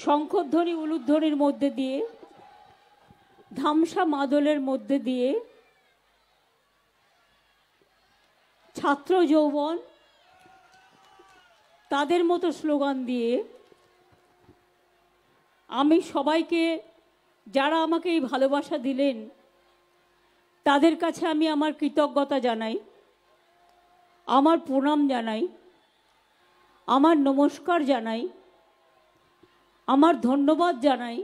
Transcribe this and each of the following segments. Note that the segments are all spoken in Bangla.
শঙ্খধ্বনি উলুধ্বনির মধ্যে দিয়ে, ধামসা মাদলের মধ্যে দিয়ে ছাত্র যৌবন তাদের মতো স্লোগান দিয়ে আমি সবাইকে, যারা আমাকে এই ভালোবাসা দিলেন, তাদের কাছে আমি আমার কৃতজ্ঞতা জানাই, আমার প্রণাম জানাই, আমার নমস্কার জানাই, আমার ধন্যবাদ জানাই,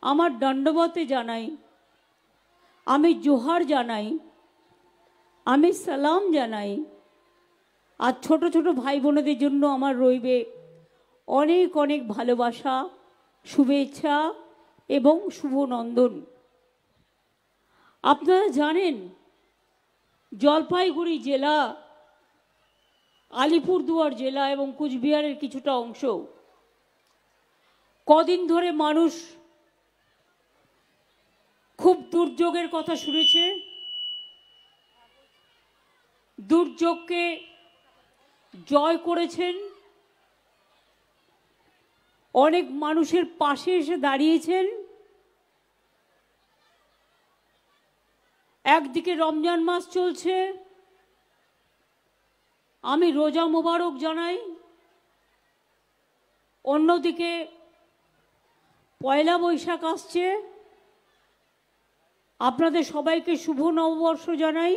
আমার দণ্ডবতে জানাই, আমি জোহার জানাই, আমি সালাম জানাই। আর ছোট ছোট ভাই বোনেদের জন্য আমার রইবে অনেক অনেক ভালোবাসা, শুভেচ্ছা এবং শুভনন্দন। আপনারা জানেন জলপাইগুড়ি জেলা, আলিপুরদুয়ার জেলা এবং কুচবিহারের কিছুটা অংশ কদিন ধরে মানুষ খুব দুর্যোগের কথা শুনেছে। দুর্যোগকে জয় করেছেন, অনেক মানুষের পাশে এসে দাঁড়িয়েছেন। একদিকে রমজান মাস চলছে, আমি রোজা মোবারক জানাই। অন্যদিকে পয়লা বৈশাখ আসছে, আপনাদের সবাইকে শুভ নববর্ষ জানাই।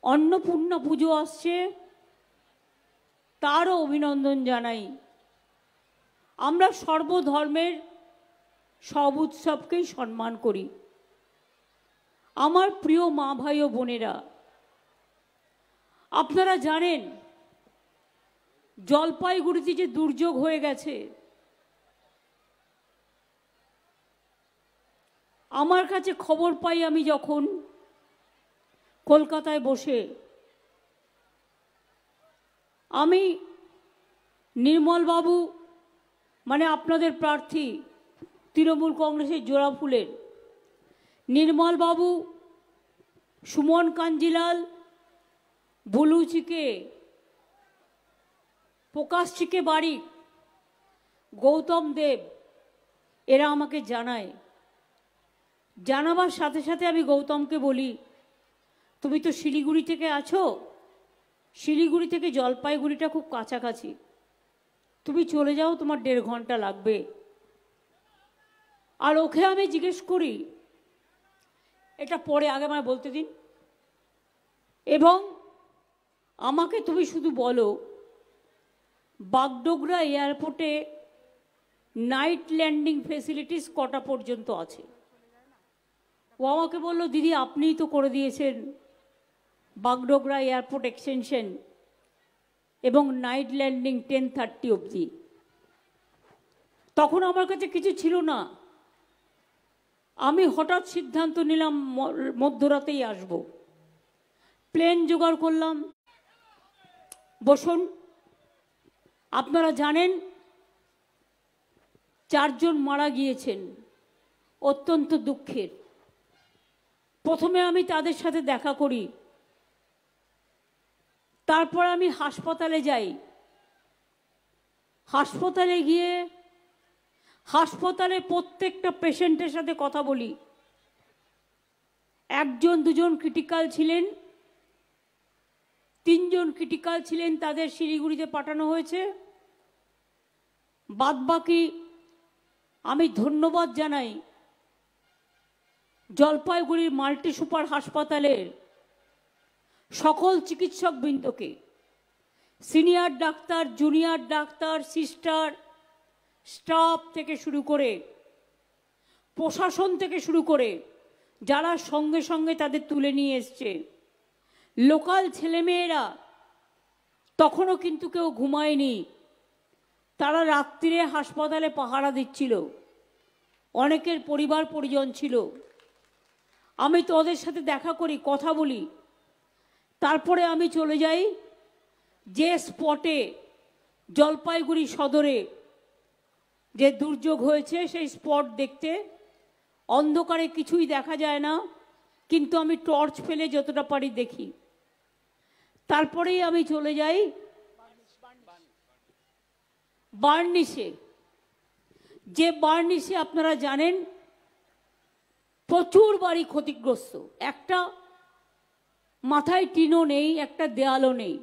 অন্নপূর্ণা পুজো আসছে, তারও অভিনন্দন জানাই। আমরা সর্বধর্মের সব উৎসবকেই সম্মান করি। আমার প্রিয় মা ভাই ও বোনেরা, আপনারা জানেন জলপাইগুড়িতে যে দুর্যোগ হয়ে গেছে, আমার কাছে খবর পাই আমি যখন কলকাতায় বসে, আমি নির্মলবাবু মানে আপনাদের প্রার্থী তৃণমূল কংগ্রেসের জোড়াফুলের নির্মলবাবু, সুমন কাঞ্জিলাল, বুলুচিকে, প্রকাশচিকে বাড়ি, গৌতম দেব, এরা আমাকে জানায়। জানাবার সাথে সাথে আমি গৌতমকে বলি, তুমি তো শিলিগুড়ি থেকে আছো, শিলিগুড়ি থেকে জলপাইগুড়িটা খুব কাছাকাছি, তুমি চলে যাও, তোমার 1.5 ঘন্টা লাগবে। আর ওকে আমি জিজ্ঞেস করি, এটা পরে, আগে আমায় বলতে দিন, এবং আমাকে তুমি শুধু বলো বাগডোগরা এয়ারপোর্টে নাইট ল্যান্ডিং ফেসিলিটিস কটা পর্যন্ত আছে। ও আমাকে বললো, দিদি আপনিই তো করে দিয়েছেন বাগডোগরা এয়ারপোর্ট এক্সটেনশন এবং নাইট ল্যান্ডিং 10:30 অবধি। তখন আমার কাছে কিছু ছিল না, আমি হঠাৎ সিদ্ধান্ত নিলাম মধ্যরাতেই আসব। প্লেন জোগাড় করলাম, বসুন। আপনারা জানেন 4 জন মারা গিয়েছেন, অত্যন্ত দুঃখের। প্রথমে আমি তাদের সাথে দেখা করি, তারপর আমি হাসপাতালে যাই। হাসপাতালে গিয়ে হাসপাতালে প্রত্যেকটা পেশেন্টের সাথে কথা বলি। 1 জন 2 জন ক্রিটিক্যাল ছিলেন, 3 জন ক্রিটিক্যাল ছিলেন, তাদের শিলিগুড়িতে পাঠানো হয়েছে। বাদবাকি আমি ধন্যবাদ জানাই জলপাইগুড়ির মাল্টি সুপার হাসপাতালের সকল চিকিৎসক বৃন্দকে, senior doctor, junior doctor, sister, staff থেকে শুরু করে, প্রশাসন থেকে শুরু করে, যারা সঙ্গে সঙ্গে তাদের তুলে নিয়ে এসছে। লোকাল ছেলেমেয়েরা তখনও কিন্তু কেউ ঘুমায়নি, তারা রাত্রিরে হাসপাতালে পাহারা দিচ্ছিল, অনেকের পরিবার পরিজন ছিল। আমি তো ওদের সাথে দেখা করি, কথা বলি। তারপরে আমি চলে যাই যে স্পটে জলপাইগুড়ি সদরে যে দুর্যোগ হয়েছে সেই স্পট দেখতে। অন্ধকারে কিছুই দেখা যায় না, কিন্তু আমি টর্চ ফেলে যতটা পারি দেখি। তারপরেই আমি চলে যাই বার্নিশে, যে বার্নিশে আপনারা জানেন প্রচুর বাড়ি ক্ষতিগ্রস্ত, একটা মাথায় টিনও নেই, একটা দেয়ালও নেই,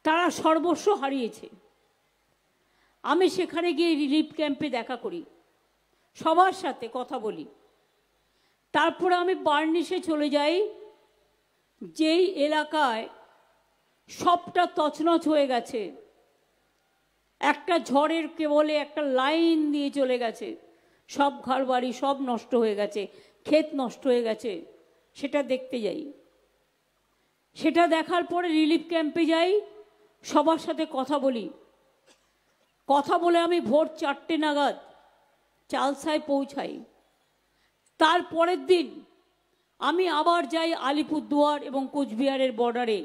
তারা সর্বস্ব হারিয়েছে। আমি সেখানে গিয়ে রিলিফ ক্যাম্পে দেখা করি, সবার সাথে কথা বলি, তারপরে আমি বার্নিশে চলে যাই, যেই এলাকায় সবটা তছনছ হয়ে গেছে, একটা ঝড়ের কেবলে একটা লাইন দিয়ে চলে গেছে, সব ঘরবাড়ি সব নষ্ট হয়ে গেছে, ক্ষেত নষ্ট হয়ে গেছে, সেটা দেখতে যাই। সেটা দেখার পরে রিলিফ ক্যাম্পে যাই, সবার সাথে কথা বলি, কথা বলে আমি ভোর 4টে নাগাদ চালসায় পৌঁছাই। তার পরের দিন আমি আবার যাই আলিপুরদুয়ার এবং কোচবিহারের বর্ডারে,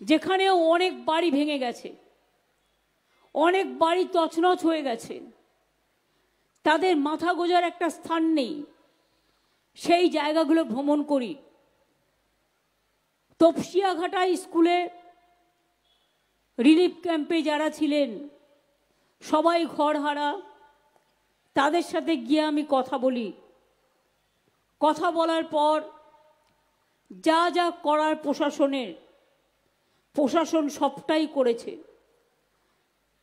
যেখানেও অনেক বাড়ি ভেঙে গেছে, অনেক বাড়ি তছনছ হয়ে গেছে, তাদের মাথা গোঁজার একটা স্থান নেই, সেই জায়গাগুলো ভ্রমণ করি। তপসিয়াঘাটা স্কুলে রিলিফ ক্যাম্পে যারা ছিলেন সবাই ঘরহারা, তাদের সাথে গিয়ে আমি কথা বলি। কথা বলার পর যা যা করার প্রশাসন সবটাই করেছে।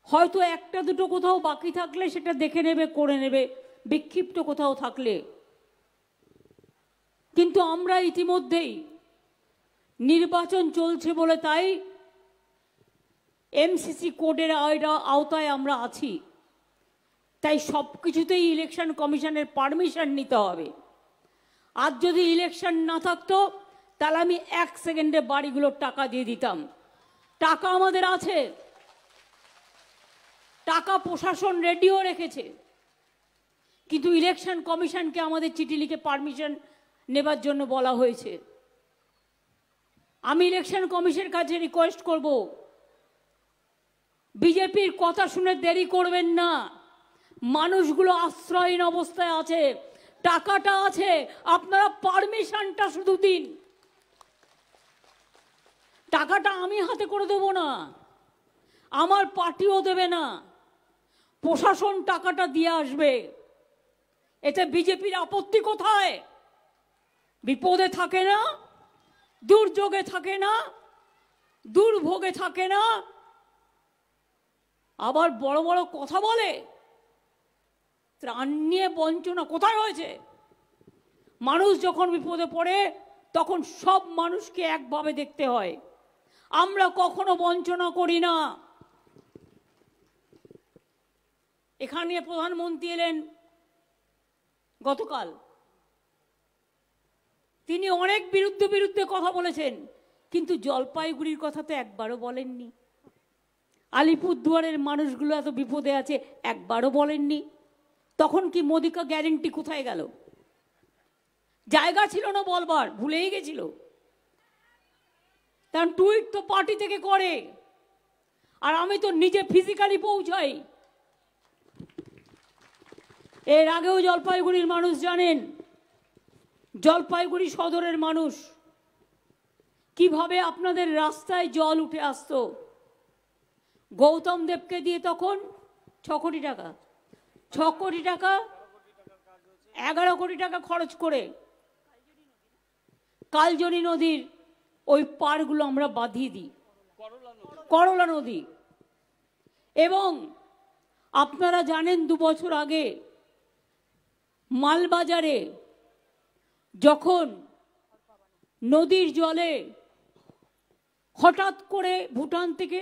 হয়তো একটা দুটো কোথাও বাকি থাকলে সেটা দেখে নেবে, করে নেবে, বিক্ষিপ্ত কোথাও থাকলে। কিন্তু আমরা ইতিমধ্যেই নির্বাচন চলছে বলে তাই এমসিসি কোডের আওতায় আমরা আছি, তাই সব কিছুতেই ইলেকশন কমিশনের পারমিশন নিতে হবে। আর যদি ইলেকশন না থাকতো তাহলে আমি 1 সেকেন্ডে বাড়িগুলোর টাকা দিয়ে দিতাম। টাকা আমাদের আছে, টাকা প্রশাসন রেডিও রেখেছে, কিন্তু ইলেকশন কমিশনকে আমাদের চিঠি লিখে পারমিশন নেবার জন্য বলা হয়েছে। আমি ইলেকশন কমিশনের কাছে রিকোয়েস্ট করব, বিজেপির কথা শুনে দেরি করবেন না, মানুষগুলো আশ্রয়হীন অবস্থায় আছে, টাকাটা আছে, আপনারা পারমিশনটা শুধু দিন। টাকাটা আমি হাতে করে দেব না, আমার পার্টিও দেবে না, প্রশাসন টাকাটা দিয়ে আসবে। এতে বিজেপির আপত্তি কোথায়? বিপদে থাকে না, দুর্যোগে থাকে না, দুর্ভোগে থাকে না, আবার বড় বড় কথা বলে। ত্রাণ নিয়ে বঞ্চনা কোথায় হয়েছে? মানুষ যখন বিপদে পড়ে তখন সব মানুষকে একভাবে দেখতে হয়। আমরা কখনো বঞ্চনা করি না। এখানে প্রধানমন্ত্রী এলেন গতকাল, তিনি অনেক বিরুদ্ধে কথা বলেছেন, কিন্তু জলপাইগুড়ির কথা তো একবারও বলেননি। আলিপুরদুয়ারের মানুষগুলো এত বিপদে আছে, একবারও বলেননি। তখন কি মোদিকা গ্যারেন্টি কোথায় গেল? জায়গা ছিল না বলবার, ভুলেই গেছিল। কারণ টুইট তো পার্টি থেকে করে, আর আমি তো নিজে ফিজিক্যালি পৌঁছাই। এর আগেও জলপাইগুড়ির মানুষ জানেন, জলপাইগুড়ি সদরের মানুষ কিভাবে আপনাদের রাস্তায় জল উঠে আসতো। গৌতম দেবকে দিয়ে তখন 6 কোটি টাকা, 11 কোটি টাকা খরচ করে কালজনি নদীর ওই পাড়গুলো আমরা বাঁধিয়ে দিই, করলা নদী। এবং আপনারা জানেন 2 বছর আগে মালবাজারে যখন নদীর জলে হঠাৎ করে ভুটান থেকে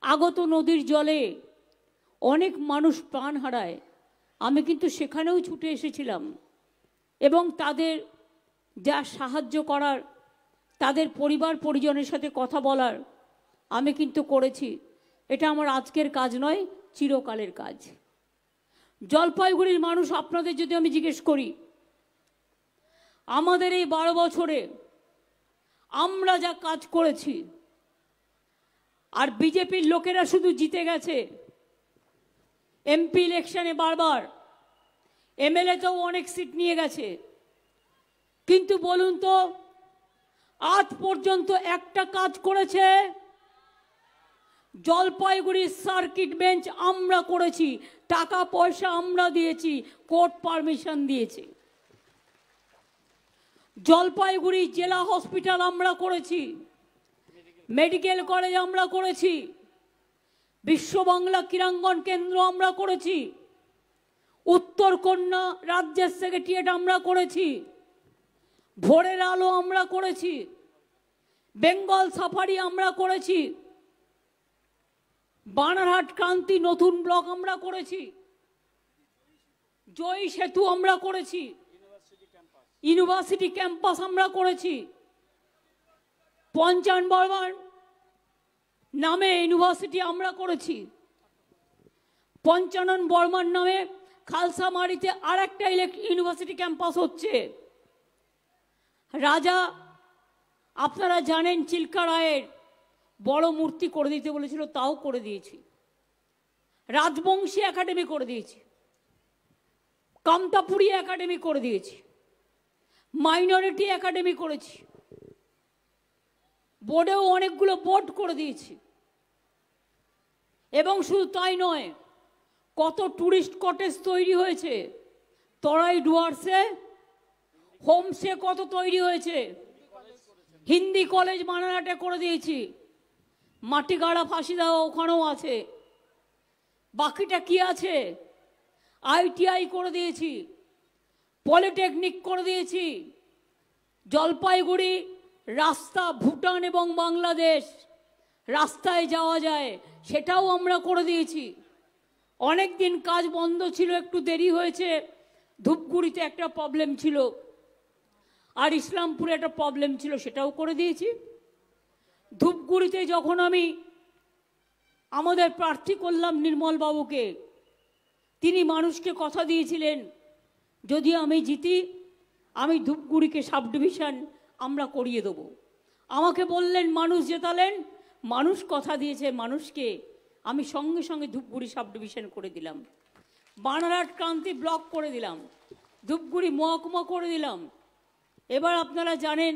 আগত নদীর জলে অনেক মানুষ প্রাণ হারায়, আমি কিন্তু সেখানেও ছুটে এসেছিলাম এবং তাদের যা সাহায্য করার, তাদের পরিবার পরিজনের সাথে কথা বলার আমি কিন্তু করেছি। এটা আমার আজকের কাজ নয়, চিরকালের কাজ। জলপাইগুড়ির মানুষ, আপনাদের যদি আমি জিজ্ঞেস করি, আমাদের এই 12 বছরে আমরা যা কাজ করেছি, আর বিজেপির লোকেরা শুধু জিতে গেছে, এমপি ইলেকশনে বারবার, এমএলএতেও অনেক সিট নিয়ে গেছে, কিন্তু বলুন তো আজ পর্যন্ত একটা কাজ করেছে? জলপাইগুড়ি সার্কিট বেঞ্চ আমরা করেছি, টাকা পয়সা আমরা দিয়েছি, কোর্ট পারমিশন দিয়েছে। জলপাইগুড়ি জেলা হসপিটাল আমরা করেছি, মেডিকেল কলেজ আমরা করেছি, বিশ্ব বাংলা ক্রীড়াঙ্গন কেন্দ্র আমরা করেছি, উত্তর কন্যা রাজ্যের সেক্রেটারিয়েট আমরা করেছি, ভোরের আলো আমরা করেছি, বেঙ্গল সাফারি আমরা করেছি, বানারহাট ক্রান্তি নতুন ব্লক আমরা করেছি, জয়ী সেতু আমরা করেছি, ইউনিভার্সিটি ক্যাম্পাস আমরা করেছি, পঞ্চান বর্মন নামে ইউনিভার্সিটি আমরা করেছি, পঞ্চানন বর্মন নামে খালসামারিতে আর একটা ইউনিভার্সিটি ক্যাম্পাস হচ্ছে। রাজা আপনারা জানেন চিল্কা রায়ের বড় মূর্তি করে দিতে বলেছিল, তাও করে দিয়েছি। রাজবংশী একাডেমি করে দিয়েছি, কামতাপুরী একাডেমি করে দিয়েছি, মাইনরিটি একাডেমি করেছি, বোর্ডেও অনেকগুলো বোর্ড করে দিয়েছি। এবং শুধু তাই নয়, কত টুরিস্ট কটেজ তৈরি হয়েছে, তরাই ডুয়ার্সে হোমসে কত তৈরি হয়েছে, হিন্দি কলেজ বানারহাটে করে দিয়েছি, মাটিগাড়া ফাঁসি দেওয়া ওখানেও আছে। বাকিটা কি আছে? আইটিআই করে দিয়েছি, পলিটেকনিক করে দিয়েছি, জলপাইগুড়ি রাস্তা ভুটান এবং বাংলাদেশ রাস্তায় যাওয়া যায় সেটাও আমরা করে দিয়েছি। অনেক দিন কাজ বন্ধ ছিল, একটু দেরি হয়েছে, ধূপগুড়িতে একটা প্রবলেম ছিল আর ইসলামপুরে একটা প্রবলেম ছিল, সেটাও করে দিয়েছি। ধূপগুড়িতে যখন আমি আমাদের প্রার্থী করলাম নির্মল বাবুকে, তিনি মানুষকে কথা দিয়েছিলেন যদি আমি জিতি আমি ধূপগুড়িকে সাব ডিভিশন আমরা করিয়ে দেব। আমাকে বললেন, মানুষ জেতালেন, মানুষ কথা দিয়েছে মানুষকে, আমি সঙ্গে সঙ্গে ধূপগুড়ি সাব ডিভিশন করে দিলাম, বানারহাট ক্রান্তি ব্লক করে দিলাম, ধূপগুড়ি মহকুমা করে দিলাম। এবার আপনারা জানেন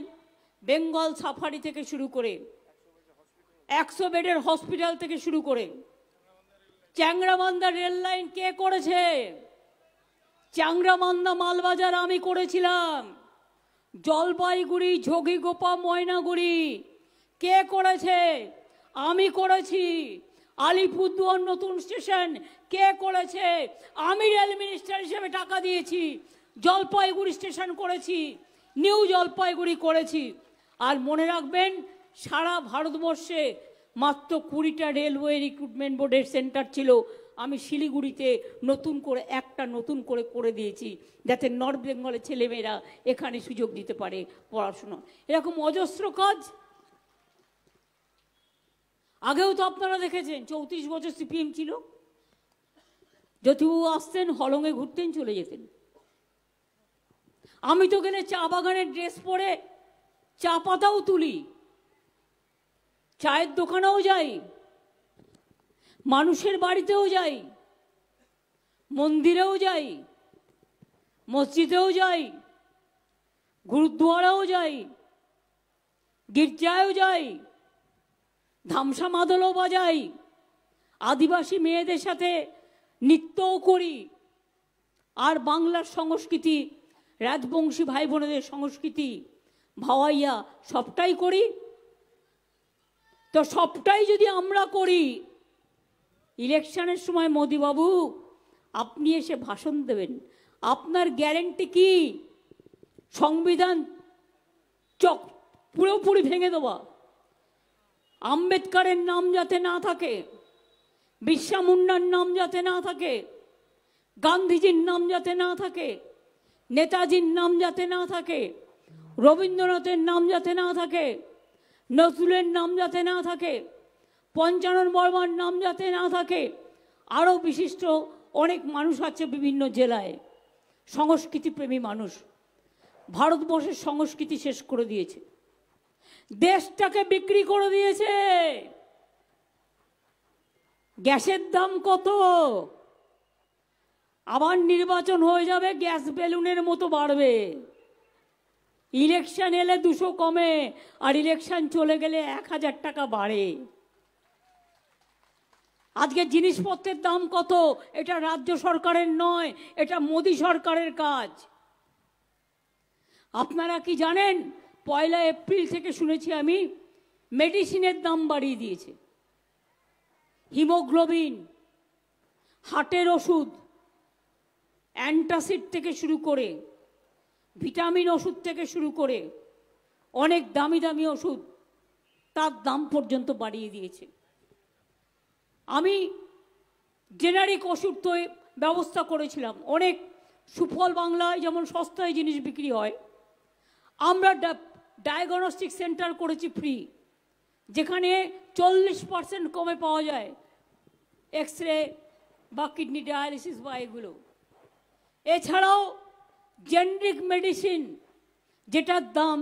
বেঙ্গল সাফারি থেকে শুরু করে 100 বেডের হসপিটাল থেকে শুরু করে চ্যাংরাবান্ধা রেল লাইন কে করেছে? চ্যাংরাবান্ধা মালবাজার আমি করেছিলাম। জলপাইগুড়ি ঝগিগোপা ময়নাগুড়ি কে করেছে? আমি করেছি। আলিপুরদুয়ার নতুন স্টেশন কে করেছে? আমি রেল মিনিস্টার হিসেবে টাকা দিয়েছি। জলপাইগুড়ি স্টেশন করেছি, নিউ জলপাইগুড়ি করেছি। আর মনে রাখবেন, সারা ভারতবর্ষে মাত্র 20টা রেলওয়ে রিক্রুটমেন্ট বোর্ডের সেন্টার ছিল, আমি শিলিগুড়িতে নতুন করে করে দিয়েছি, যাতে নর্থ বেঙ্গলের ছেলেমেয়েরা এখানে সুযোগ দিতে পারে পড়াশোনা। এরকম অজস্র কাজ আগেও তো আপনারা দেখেছেন। 34 বছর সিপিএম ছিল, জ্যোতিবাবু আসতেন, হলঙে ঘুরতেন, চলে যেতেন। আমি তো গেলে চা বাগানের ড্রেস পরে চা পাতাও তুলি, চায়ের দোকানেও যাই, মানুষের বাড়িতেও যাই, মন্দিরেও যাই, মসজিদেও যাই, গুরুদ্বারাও যাই, গির্জায়ও যাই, ধামসা মাদলও বাজাই, আদিবাসী মেয়েদের সাথে নৃত্যও করি, আর বাংলার সংস্কৃতি, রাজবংশী ভাই বোনেদের সংস্কৃতি, ভাওয়াইয়া সবটাই করি। তো সবটাই যদি আমরা করি, ইলেকশনের সময় মোদিবাবু আপনি এসে ভাষণ দেবেন, আপনার গ্যারেন্টি কি সংবিধান পুরোপুরি ভেঙে দেওয়া? আম্বেদকরের নাম যাতে না থাকে, বিরসা মুন্ডার নাম যাতে না থাকে, গান্ধীজির নাম যাতে না থাকে, নেতাজির নাম যাতে না থাকে, রবীন্দ্রনাথের নাম যাতে না থাকে, নজরুলের নাম যাতে না থাকে, পঞ্চানন বর্মার নাম যাতে না থাকে, আরও বিশিষ্ট অনেক মানুষ আছে বিভিন্ন জেলায়, সংস্কৃতিপ্রেমী মানুষ। ভারতবর্ষের সংস্কৃতি শেষ করে দিয়েছে, দেশটাকে বিক্রি করে দিয়েছে। গ্যাসের দাম কত? আবার নির্বাচন হয়ে যাবে, গ্যাস বেলুনের মতো বাড়বে। ইলেকশন এলে 200 কমে, আর ইলেকশন চলে গেলে 1000 টাকা বাড়ে। আজকে জিনিসপত্রের দাম কত, এটা রাজ্য সরকারের নয়, এটা মোদি সরকারের কাজ। আপনারা কি জানেন 1 এপ্রিল থেকে শুনেছি আমি মেডিসিনের দাম বাড়িয়ে দিয়েছে। হিমোগ্লোবিন, হার্টের ওষুধ, অ্যান্টাসিড থেকে শুরু করে ভিটামিন ওষুধ থেকে শুরু করে অনেক দামি দামি ওষুধ তার দাম পর্যন্ত বাড়িয়ে দিয়েছে। আমি জেনারিক ওষুধ তো ব্যবস্থা করেছিলাম, অনেক সুফল বাংলায় যেমন সস্তায় জিনিস বিক্রি হয়, আমরা ডায়াগনস্টিক সেন্টার করেছি ফ্রি, যেখানে 40% কমে পাওয়া যায় এক্স রে বা কিডনি ডায়ালিসিস বা এগুলো। এছাড়াও জেনারিক মেডিসিন যেটার দাম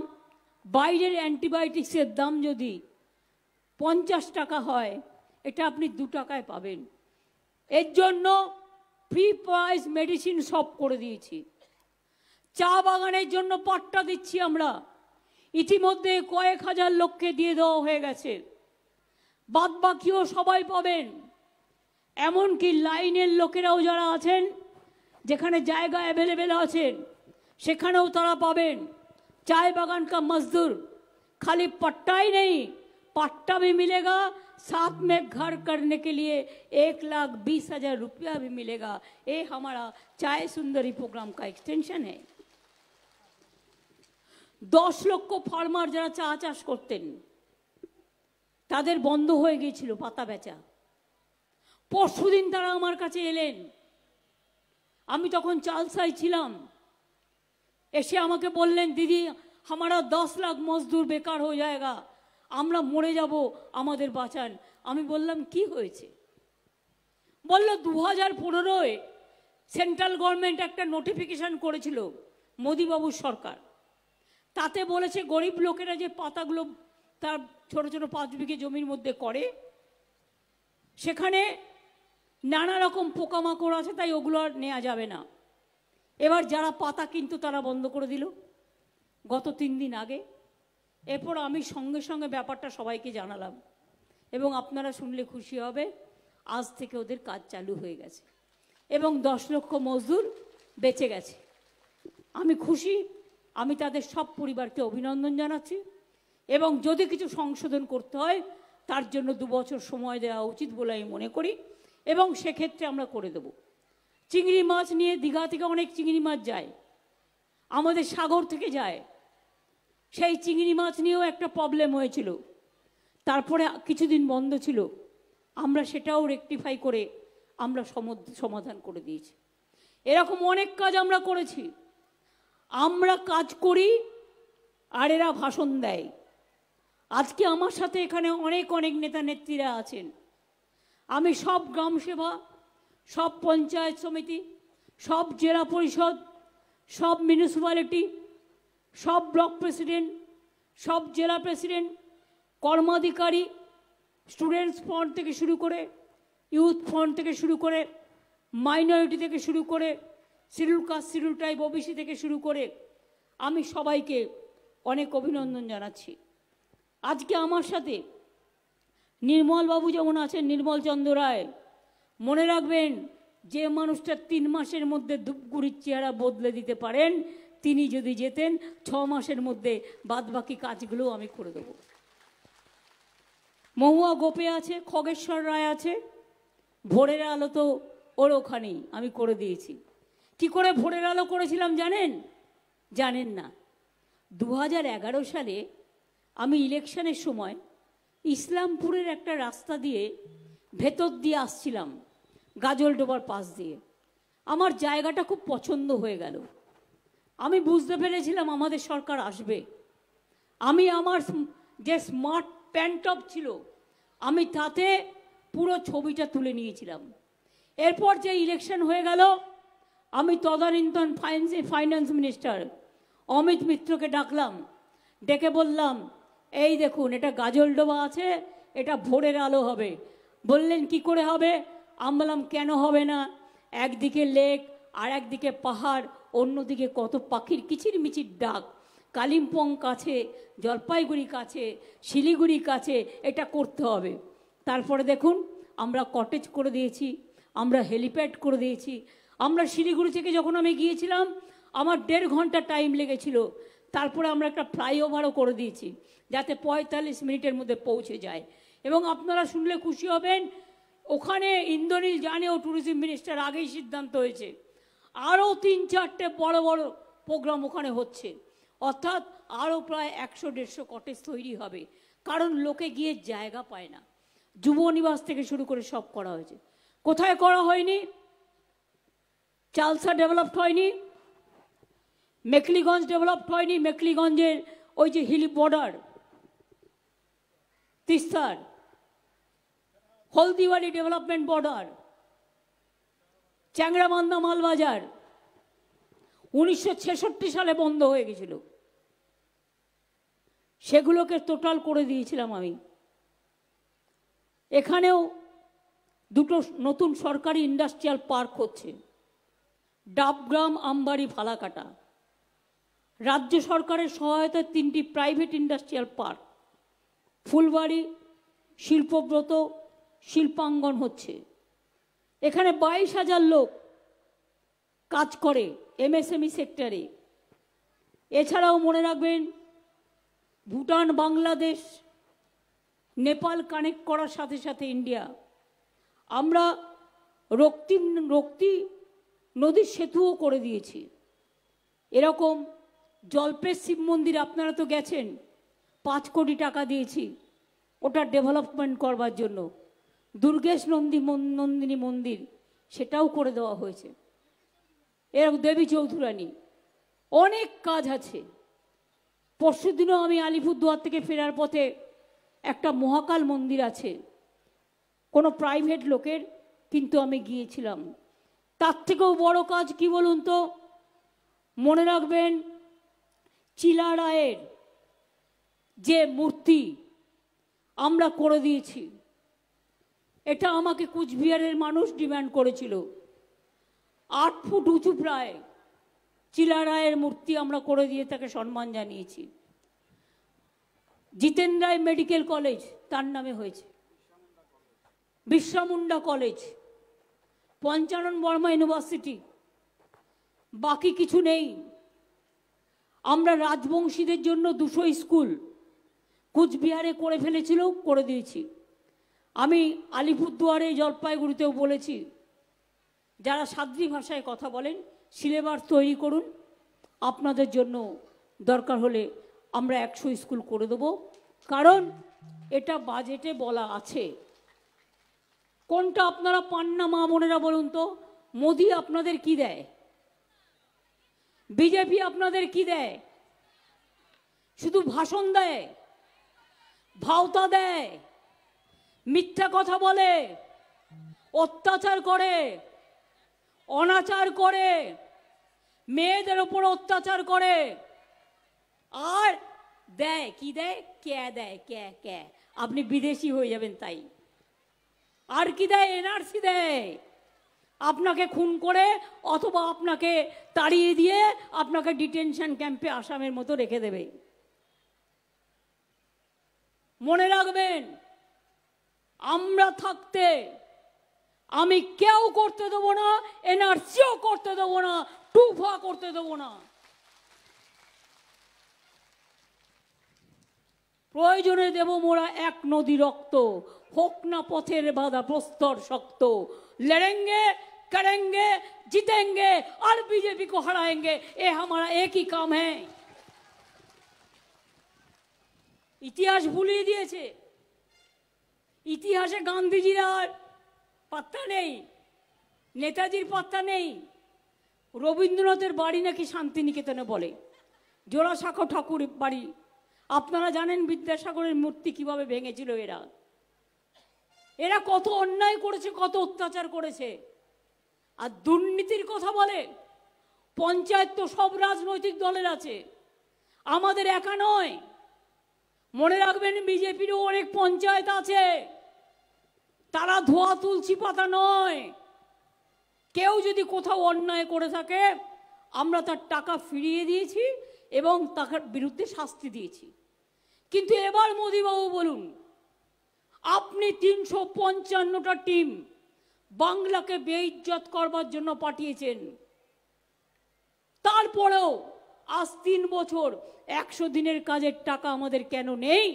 বাইরের অ্যান্টিবায়োটিক্সের দাম যদি 50 টাকা হয়, এটা আপনি 2 টাকায় পাবেন। এর জন্য ফ্রি প্রাইস মেডিসিন সব করে দিয়েছি। চা বাগানের জন্য পাট্টা দিচ্ছি আমরা, ইতিমধ্যে কয়েক হাজার লোককে দিয়ে দেওয়া হয়ে গেছে, বাদ বাকিও সবাই পাবেন। এমনকি লাইনের লোকেরাও যারা আছেন, যেখানে জায়গা অ্যাভেলেবেল আছেন, সেখানেও তারা পাবেন। चाय बागान का मजदूर खाली पट्टा ही नहीं, पट्टा भी मिलेगा, साथ में घर करने के लिए 1,20,000 रुपया भी मिलेगा। ये हमारा चाय सुंदरी प्रोग्राम का एक्सटेंशन है। 10 লক্ষ ফার্মার যারা চা চাষ করতেন তাদের বন্ধ হয়ে গিয়েছিল পাতা বেচা। পরশুদিন তারা আমার কাছে এলেন, আমি তখন চালসাই ছিলাম। এসে আমাকে বললেন, দিদি हमारा 10 লাখ মজদুর বেকার হয়ে যায়গা, আমরা মরে যাব, আমাদের বাঁচান। আমি বললাম কি হয়েছে? বলল 2015-এ সেন্ট্রাল গভর্নমেন্ট একটা নোটিফিকেশন করেছিল, মোদিবাবুর সরকার, তাতে বলেছে গরিব লোকেরা যে পাতাগুলো তার ছোট ছোট 5 বিঘে জমির মধ্যে করে, সেখানে নানা রকম পোকামাকড় আছে, তাই ওগুলো আর নেওয়া যাবে না। এবার যারা পাতা কিন্তু তারা বন্ধ করে দিল গত 3 দিন আগে। এরপর আমি সঙ্গে সঙ্গে ব্যাপারটা সবাইকে জানালাম এবং আপনারা শুনলে খুশি হবে, আজ থেকে ওদের কাজ চালু হয়ে গেছে এবং 10 লক্ষ মজদুর বেঁচে গেছে। আমি খুশি, আমি তাদের সব পরিবারকে অভিনন্দন জানাচ্ছি এবং যদি কিছু সংশোধন করতে হয় তার জন্য 2 বছর সময় দেওয়া উচিত বলে আমি মনে করি এবং সেক্ষেত্রে আমরা করে দেব। চিংড়ি মাছ নিয়ে দীঘা থেকে অনেক চিংড়ি মাছ যায়, আমাদের সাগর থেকে যায়, সেই চিংড়ি মাছ নিয়েও একটা প্রবলেম হয়েছিল, তারপরে কিছুদিন বন্ধ ছিল, আমরা সেটাও রেকটিফাই করে আমরা সমাধান করে দিয়েছি। এরকম অনেক কাজ আমরা করেছি। আমরা কাজ করি আর এরা ভাষণ দেয়। আজকে আমার সাথে এখানে অনেক অনেক নেতা নেত্রীরা আছেন। আমি সব গ্রাম সেবা, সব পঞ্চায়েত সমিতি, সব জেলা পরিষদ, সব মিউনিসিপ্যালিটি, সব ব্লক প্রেসিডেন্ট, সব জেলা প্রেসিডেন্ট, কর্মাধিকারী, স্টুডেন্টস ফান্ড থেকে শুরু করে, ইউথ ফান্ড থেকে শুরু করে, মাইনরিটি থেকে শুরু করে, schedule caste schedule tribe OBC থেকে শুরু করে আমি সবাইকে অনেক অভিনন্দন জানাচ্ছি। আজকে আমার সাথে নির্মল বাবু যেমন আছেন, নির্মল চন্দ্র রায়, মনে রাখবেন যে মানুষটা 3 মাসের মধ্যে ধূপগুড়ির চেহারা বদলে দিতে পারেন, তিনি যদি যেতেন 6 মাসের মধ্যে বাদবাকি কাজগুলো আমি করে দেব। মহুয়া গোপে আছে, খগেশ্বর রায় আছে, ভোরের আলো তো ওর ওখানেই আমি করে দিয়েছি। কি করে ভোরের আলো করেছিলাম জানেন? জানেন না। 2011 সালে আমি ইলেকশনের সময় ইসলামপুরের একটা রাস্তা দিয়ে ভেতর দিয়ে আসছিলাম, গাজলডোবার পাশ দিয়ে। আমার জায়গাটা খুব পছন্দ হয়ে গেল। আমি বুঝতে পেরেছিলাম আমাদের সরকার আসবে। আমি আমার যে স্মার্ট প্যান্টপ ছিল আমি তাতে পুরো ছবিটা তুলে নিয়েছিলাম। এরপর যে ইলেকশন হয়ে গেল, আমি তদানীন্তন ফাইন্যান্স মিনিস্টার অমিত মিত্রকে ডাকলাম, ডেকে বললাম, এই দেখুন এটা গাজলডোবা আছে, এটা ভোরের আলো হবে। বললেন কি করে হবে? আমি বললাম কেন হবে না, একদিকে লেক আর একদিকে পাহাড়, অন্যদিকে কত পাখির কিচিরমিচির ডাক, কালিম্পং কাছে, জলপাইগুড়ি কাছে, শিলিগুড়ি কাছে, এটা করতে হবে। তারপরে দেখুন আমরা কটেজ করে দিয়েছি, আমরা হেলিপ্যাড করে দিয়েছি। আমরা শিলিগুড়ি থেকে যখন আমি গিয়েছিলাম আমার 1.5 ঘন্টা টাইম লেগেছিল, তারপরে আমরা একটা ফ্লাইওভারও করে দিয়েছি যাতে 45 মিনিটের মধ্যে পৌঁছে যায়। এবং আপনারা শুনলে খুশি হবেন, ওখানে ইন্দ্রনীল জানেও ট্যুরিজম মিনিস্টার আগেই সিদ্ধান্ত হয়েছে আরও 3-4টে বড় বড় প্রোগ্রাম ওখানে হচ্ছে, অর্থাৎ আরও প্রায় 100-150 কটেজ তৈরি হবে, কারণ লোকে গিয়ে জায়গা পায় না। যুব নিবাস থেকে শুরু করে সব করা হয়েছে। কোথায় করা হয়নি? চালসা ডেভেলপড হয়নি, মেখলিগঞ্জ ডেভেলপড হয়নি, মেখলিগঞ্জের ওই যে হিলি বর্ডার তিস্তার, হলদিবাড়ি ডেভেলপমেন্ট বর্ডার, চ্যাংড়াবান্ধা মালবাজার 1966 সালে বন্ধ হয়ে গেছিল, সেগুলোকে টোটাল করে দিয়েছিলাম আমি। এখানেও 2টো নতুন সরকারি ইন্ডাস্ট্রিয়াল পার্ক হচ্ছে, ডাবগ্রাম, আমবাড়ি, ফালাকাটা। রাজ্য সরকারের সহায়তায় 3টি প্রাইভেট ইন্ডাস্ট্রিয়াল পার্ক, ফুলবাড়ি, শিল্পব্রত, শিল্পাঙ্গন হচ্ছে। এখানে 22,000 লোক কাজ করে এমএসএমই সেক্টরে। এছাড়াও মনে রাখবেন, ভুটান, বাংলাদেশ, নেপাল কানেক্ট করার সাথে সাথে ইন্ডিয়া, আমরা রক্তি নদীর সেতুও করে দিয়েছি। এরকম জলপেশ শিব মন্দির আপনারা তো গেছেন, 5 কোটি টাকা দিয়েছি ওটা ডেভেলপমেন্ট করবার জন্য। দুর্গেশ নন্দিনী মন্দির সেটাও করে দেওয়া হয়েছে। এরকম দেবী চৌধুরানী, অনেক কাজ আছে। পরশুদিনও আমি আলিপুরদুয়ার থেকে ফেরার পথে একটা মহাকাল মন্দির আছে, কোনো প্রাইভেট লোকের, কিন্তু আমি গিয়েছিলাম। তার থেকেও বড় কাজ কি বলুন তো? মনে রাখবেন, চিলা রায়ের যে মূর্তি আমরা করে দিয়েছি, এটা আমাকে কুচবিহারের মানুষ ডিমান্ড করেছিল। 8 ফুট উঁচু প্রায় চিলা রায়ের মূর্তি আমরা করে দিয়ে তাকে সম্মান জানিয়েছি। জিতেন রায় মেডিকেল কলেজ তার নামে হয়েছে, বিরসা মুন্ডা কলেজ, পঞ্চানন বর্মা ইউনিভার্সিটি, বাকি কিছু নেই। আমরা রাজবংশীদের জন্য 200 স্কুল কুচবিহারে করে ফেলেছিল, করে দিয়েছি। আমি আলিপুরদুয়ারে, জলপাইগুড়িতেও বলেছি, যারা সাদ্রি ভাষায় কথা বলেন সিলেবাস তৈরি করুন, আপনাদের জন্য দরকার হলে আমরা 100 স্কুল করে দেবো, কারণ এটা বাজেটে বলা আছে। কোনটা আপনারা পান না মা বোনেরা বলুন তো? মোদি আপনাদের কি দেয়? বিজেপি আপনাদের কি দেয়? শুধু ভাষণ দেয়, ভাওতা দেয়, মিথ্যা কথা বলে, অত্যাচার করে, অনাচার করে, মেয়েদের ওপর অত্যাচার করে, আর দেয় কি দেয়? ক্যা দেয়, ক্যা ক্যা, আপনি বিদেশি হয়ে যাবেন তাই। আর কি দেয়? এনআরসি দেয়, আপনাকে খুন করে অথবা আপনাকে তাড়িয়ে দিয়ে আপনাকে ডিটেনশন ক্যাম্পে আসামের মতো রেখে দেবে। মনে রাখবেন, আমরা থাকতে আমি কেউ করতে দেবো না, এনআরসিও করতে দেবো না, টুফা করতে দেবো না। প্রয়োজনে দেব মোরা 1 নদী রক্ত, হোক না পথের বাধা প্রস্তর শক্ত। লড়েंगे करेंगे जीतेंगे और बीजेपी को हराएंगे, ये हमारा एक ही काम है। ইতিহাস ভুলিয়ে দিয়েছে। ইতিহাসে গান্ধীজির আর পাত্তা নেই, নেতাজির পাত্তা নেই। রবীন্দ্রনাথের বাড়ি নাকি শান্তিনিকেতনে বলে, জোড়াসাঁকো ঠাকুর বাড়ি। আপনারা জানেন বিদ্যাসাগরের মূর্তি কিভাবে ভেঙেছিল এরা। এরা কত অন্যায় করেছে, কত অত্যাচার করেছে। আর দুর্নীতির কথা বলে, পঞ্চায়েত তো সব রাজনৈতিক দলের আছে, আমাদের একা নয়। মনে রাখবেন, বিজেপিরও অনেক পঞ্চায়েত আছে, তারা ধোয়া তুলসী পাতা নয়। কেউ যদি কোথাও অন্যায় করে থাকে, আমরা তার টাকা ফিরিয়ে দিয়েছি এবং তার বিরুদ্ধে শাস্তি দিয়েছি। কিন্তু এবার মোদিবাবু বলুন, আপনি 355টা টিম বাংলাকে বেইজ্জত করবার জন্য পাঠিয়েছেন। তারপরেও আজ 3 বছর 100 দিনের কাজের টাকা আমাদের কেন নেই?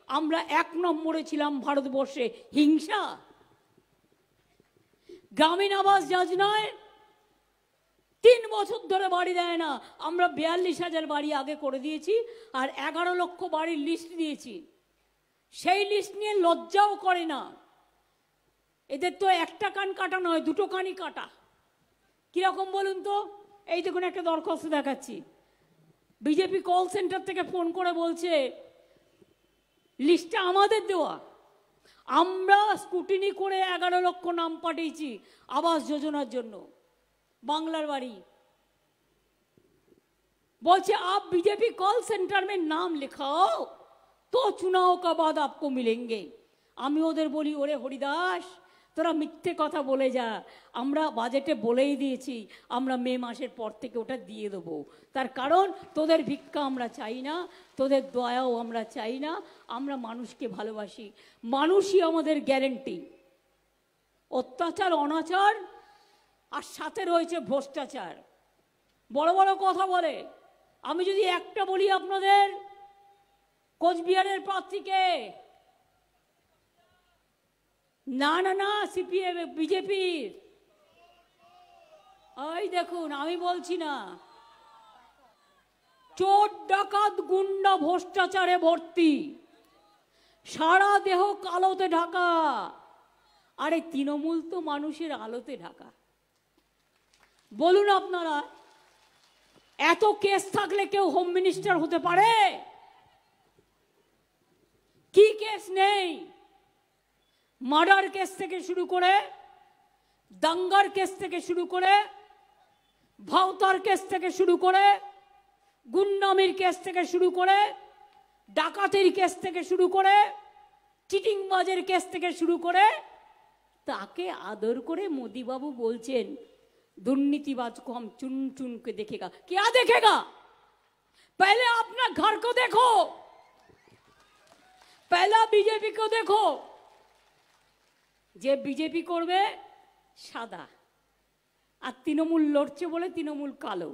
আমরা 1 নম্বরে ছিলাম ভারতবর্ষে। হিংসা। গ্রামীণ আবাস যোজনায় 3 বছর ধরে বাড়ি দেয় না। আমরা 42,000 বাড়ি আগে করে দিয়েছি, আর 11 লক্ষ বাড়ির লিস্ট দিয়েছি। সেই লিস্ট নিয়ে লজ্জাও করে না। এদের তো একটা কান কাটা নয়, 2টো কানই কাটা। কিরকম বলুন তো? এই দেখুন একটা দরখাস্ত দেখাচ্ছি। বিজেপি কল সেন্টার থেকে ফোন করে বলছে লিস্টটা আমাদের দেওয়া, আমরা স্কুটিনি করে 11 লক্ষ নাম পাঠিয়েছি আবাস যোজনার জন্য, বাংলার বাড়ি। বলছে आप बीजेपी कॉल सेंटर में नाम लिखाओ तो चुनाव का बाद आपको मिलेंगे। আমি ওদের বলি, ওরে হরিদাস, তোরা মিথ্যে কথা বলে যা, আমরা বাজেটে বলেই দিয়েছি আমরা মে মাসের পর থেকে ওটা দিয়ে দেবো। তার কারণ তোদের ভিক্ষা আমরা চাই না, তোদের দয়াও আমরা চাই না, আমরা মানুষকে ভালোবাসি, মানুষই আমাদের গ্যারেন্টি। অত্যাচার, অনাচার আর সাথে রয়েছে ভ্রষ্টাচার। বড় বড় কথা বলে। আমি যদি একটা বলি আপনাদের, কোচবিহারের প্রার্থীকে, না না না সিপিএম বিজেপির, ওই দেখুন আমি বলছি না, চোর ডাকাত গুন্ডা ভ্রষ্টাচারে ভর্তি, সারা দেহ কালোতে ঢাকা। আরে তৃণমূল তো মানুষের আলোতে ঢাকা। বলুন আপনারা, এত কেস থাকলে কেউ হোম মিনিস্টার হতে পারে? কি কেস নেই? মার্ডার কেস থেকে শুরু করে, দাঙ্গার কেস থেকে শুরু করে, ভাওতার কেস থেকে শুরু করে, গুন্ডামির কেস থেকে শুরু করে, ডাকাতির কেস থেকে শুরু করে, চিটিংবাজের কেস থেকে শুরু করে, তাকে আদর করে মোদিবাবু বলছেন दुर्नीतिबाज को हम चुन चुन के देखेगा। क्या देखेगा? पहले अपना घर को देखो, पहला बीजेपी को देखो। যে বিজেপি করবে সাদা, আর তৃণমূল লড়ছে বলে তৃণমূল কালো।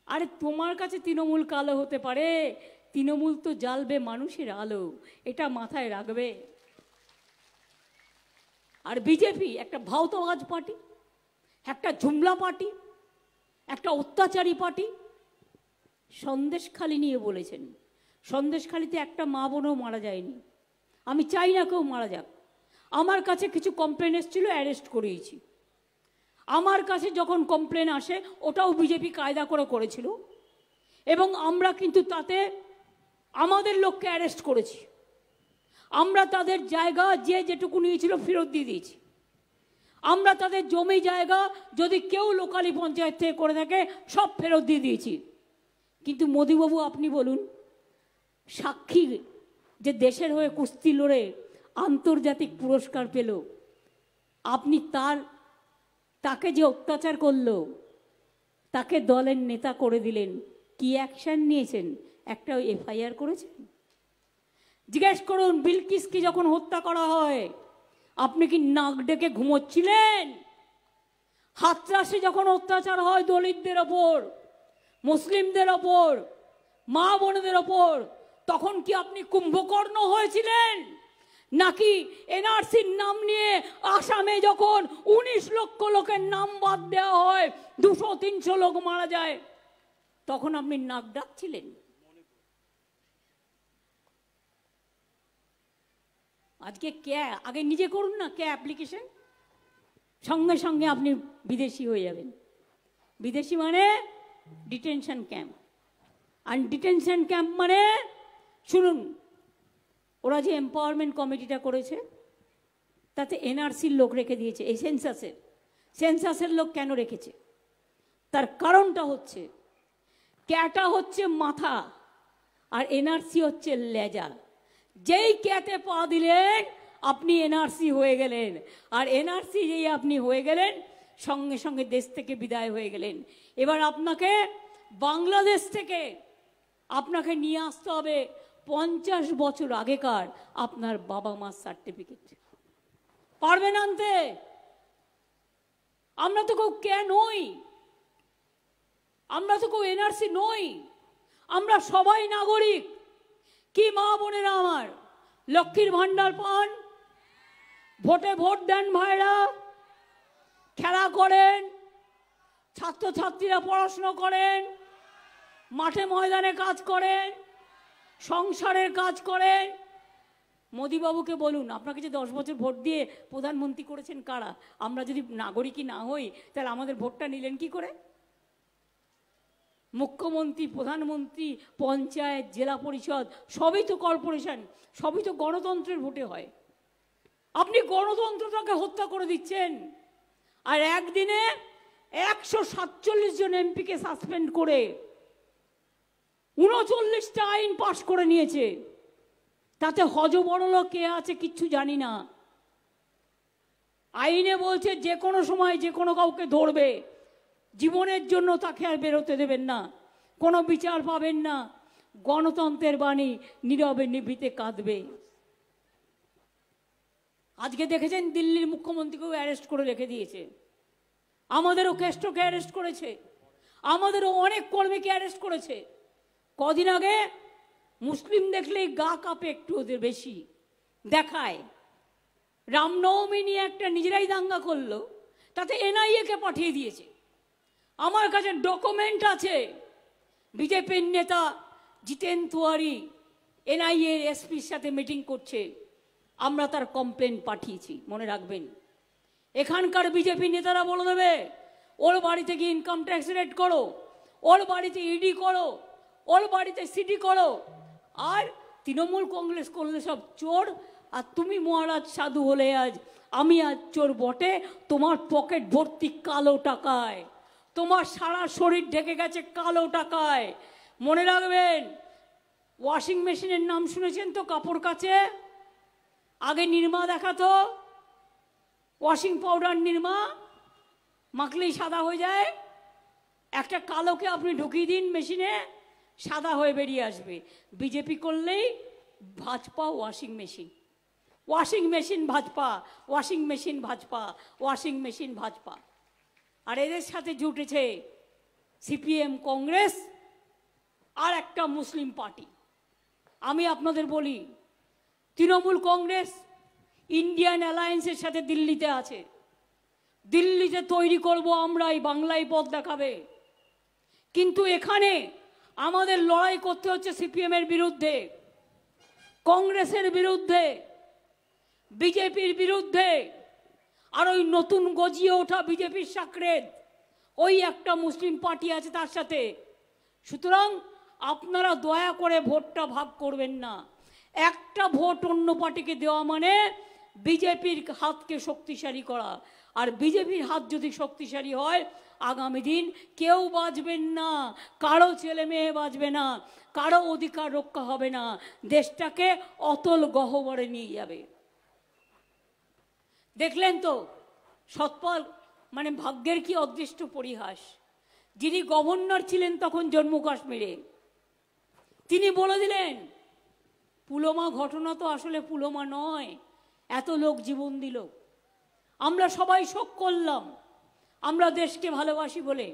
আরে তোমার কাছে তৃণমূল কালো হতে পারে, তৃণমূল তো জ্বালবে মানুষের আলো, এটা মাথায় রাখবে। আর বিজেপি একটা ভাওতাবাজ পার্টি, একটা ঝুমলা পার্টি, একটা অত্যাচারী পার্টি। সন্দেশখালি নিয়ে বলেছেন, সন্দেশখালিতে একটা মা বোনও মারা যায়নি। আমি চাই না কেউ মারা যাক। আমার কাছে কিছু কমপ্লেন এসেছিল, অ্যারেস্ট করিয়েছি। আমার কাছে যখন কমপ্লেন আসে, ওটাও বিজেপি কায়দা করে করেছিল, এবং আমরা কিন্তু তাতে আমাদের লোককে অ্যারেস্ট করেছি। আমরা তাদের জায়গা যে যেটুকু নিয়েছিল ফেরত দিয়ে দিয়েছি। আমরা তাদের জমি জায়গা যদি কেউ লোকালি পঞ্চায়েত থেকে করে থাকে সব ফেরত দিয়ে দিয়েছি। কিন্তু মোদিবাবু আপনি বলুন, সাক্ষী যে দেশের হয়ে কুস্তি লড়ে আন্তর্জাতিক পুরস্কার পেল, আপনি তাকে যে অত্যাচার করলো, তাকে দলের নেতা করে দিলেন, কি অ্যাকশন নিয়েছেন? একটা এফআইআর করেছেন? জিজ্ঞেস করুন, বিলকিসকে যখন হত্যা করা হয় আপনি কি নাক ডেকে ঘুমোচ্ছিলেন? হাতরাসে যখন অত্যাচার হয় দলিতদের ওপর, মুসলিমদের ওপর, মা বোনদের ওপর, তখন কি আপনি কুম্ভকর্ণ হয়েছিলেন? নাকি এনআরসির নাম নিয়ে আসামে যখন 19 লক্ষ লোকের নাম বাদ দেওয়া হয়, 200-300 লোক মারা যায়, তখন আপনি নাক ডাকছিলেন? আজকে কে, আগে নিজে করুন না কে অ্যাপ্লিকেশন, সঙ্গে সঙ্গে আপনি বিদেশি হয়ে যাবেন। বিদেশি মানে ডিটেনশন ক্যাম্প। আর ডিটেনশন ক্যাম্প মানে, শুনুন, ওরা যে এম্পাওয়ারমেন্ট কমিটিটা করেছে তাতে এনআরসির লোক রেখে দিয়েছে। এই সেন্সাসের লোক কেন রেখেছে? তার কারণটা হচ্ছে, ক্যাটা হচ্ছে মাথা আর এনআরসি হচ্ছে লেজা। যেই ক্যাতে পা দিলেন আপনি এনআরসি হয়ে গেলেন, আর এনআরসি যেই আপনি হয়ে গেলেন সঙ্গে সঙ্গে দেশ থেকে বিদায় হয়ে গেলেন। এবার আপনাকে বাংলাদেশ থেকে আপনাকে নিয়ে আসতে হবে 50 বছর আগেকার আপনার বাবা মার সার্টিফিকেট পারবেন আনতে? আমরা তো কেউ কে নই, আমরা তো কেউ এনআরসি নই, আমরা সবাই নাগরিক। কি মা বোনেরা আমার, লক্ষ্মীর ভান্ডার পান, ভোটে ভোট দেন ভাইরা, খেলা করেন, ছাত্রছাত্রীরা পড়াশোনা করেন, মাঠে ময়দানে কাজ করেন, সংসারের কাজ করেন। মোদিবাবুকে বলুন, আপনাকে যে 10 বছর ভোট দিয়ে প্রধানমন্ত্রী করেছেন কারা? আমরা যদি নাগরিকই না হই তাহলে আমাদের ভোটটা নিলেন কি করে? মুখ্যমন্ত্রী, প্রধানমন্ত্রী, পঞ্চায়েত, জেলা পরিষদ সবই তো কর্পোরেশন, সবই তো গণতন্ত্রের ভোটে হয়। আপনি গণতন্ত্রটাকে হত্যা করে দিচ্ছেন। আর একদিনে 147 জন এমপিকে সাসপেন্ড করে 39টা আইন পাশ করে নিয়েছে। তাতে হজবরল কে আছে কিচ্ছু জানি না। আইনে বলছে যে কোনো সময় যে কোনো কাউকে ধরবে, জীবনের জন্য তাকে আর বেরোতে দেবেন না, কোনো বিচার পাবেন না। গণতন্ত্রের বাণী নীরবে নিভৃতে কাঁদবে। আজকে দেখেছেন দিল্লির মুখ্যমন্ত্রীকেও অ্যারেস্ট করে রেখে দিয়েছে, আমাদেরও কেষ্টকে অ্যারেস্ট করেছে, আমাদেরও অনেক কর্মীকে অ্যারেস্ট করেছে। কদিন আগে মুসলিম দেখলেই গা কাঁপে একটু ওদের বেশি দেখায়। রামনবমী নিয়ে একটা নিজেরাই দাঙ্গা করলো, তাতে এনআইএ কে পাঠিয়ে দিয়েছে। আমার কাছে ডকুমেন্ট আছে, বিজেপির নেতা জিতেন তিওয়ারি এনআইএ এসপির সাথে মিটিং করছে, আমরা তার কমপ্লেন পাঠিয়েছি, মনে রাখবেন। এখানকার বিজেপি নেতারা বলে দেবে ওর বাড়িতে গিয়ে ইনকাম ট্যাক্স রেড করো, ওর বাড়িতে ইডি করো, ওর বাড়িতে সিডি করো। আর তৃণমূল কংগ্রেস করলে সব চোর, আর তুমি মহারাজ সাধু হলে আজ আমি আজ চোর বটে। তোমার পকেট ভর্তি কালো টাকায়, তোমার সারা শরীর ঢেকে গেছে কালো টাকায়। মনে রাখবেন, ওয়াশিং মেশিনের নাম শুনেছেন তো? কাপড় কাচে আগে নির্মা দেখাতো, ওয়াশিং পাউডার নির্মা মাখলেই সাদা হয়ে যায়। একটা কালোকে আপনি ঢুকিয়ে দিন মেশিনে, সাদা হয়ে বেরিয়ে আসবে। বিজেপি করলেই Bhajpa washing machine, washing machine Bhajpa, washing machine Bhajpa, washing machine Bhajpa. আর এদের সাথে জুটেছে সিপিএম, কংগ্রেস আর একটা মুসলিম পার্টি। আমি আপনাদের বলি, তৃণমূল কংগ্রেস ইন্ডিয়ান অ্যালায়েন্সের সাথে দিল্লিতে আছে। দিল্লিতে তৈরি করব আমরাই, বাংলায় পথ দেখাবে। কিন্তু এখানে আমাদের লড়াই করতে হচ্ছে সিপিএম এর বিরুদ্ধে, কংগ্রেসের বিরুদ্ধে, বিজেপির বিরুদ্ধে। আর ওই নতুন গজিয়ে ওঠা বিজেপির সাকরেদ, ওই একটা মুসলিম পার্টি আছে তার সাথে। সুতরাং আপনারা দয়া করে ভোটটা ভাগ করবেন না। একটা ভোট অন্য পার্টিকে দেওয়া মানে বিজেপির হাতকে শক্তিশালী করা। আর বিজেপির হাত যদি শক্তিশালী হয়, আগামী দিন কেউ বাঁচবেন না, কারো ছেলে মেয়ে বাঁচবে না, কারো অধিকার রক্ষা হবে না, দেশটাকে অতল গহ্বরে নিয়ে যাবে। দেখলেন তো সৎপাল, মানে ভাগ্যের কি অদৃষ্ট পরিহাস। যিনি গভর্নর ছিলেন তখন জম্মু কাশ্মীরে, তিনি বলে দিলেন পুলওয়ামা ঘটনা তো আসলে পুলওয়ামা নয়, এত লোক জীবন দিল, আমরা সবাই শোক করলাম, আমরা দেশকে ভালোবাসি বলে।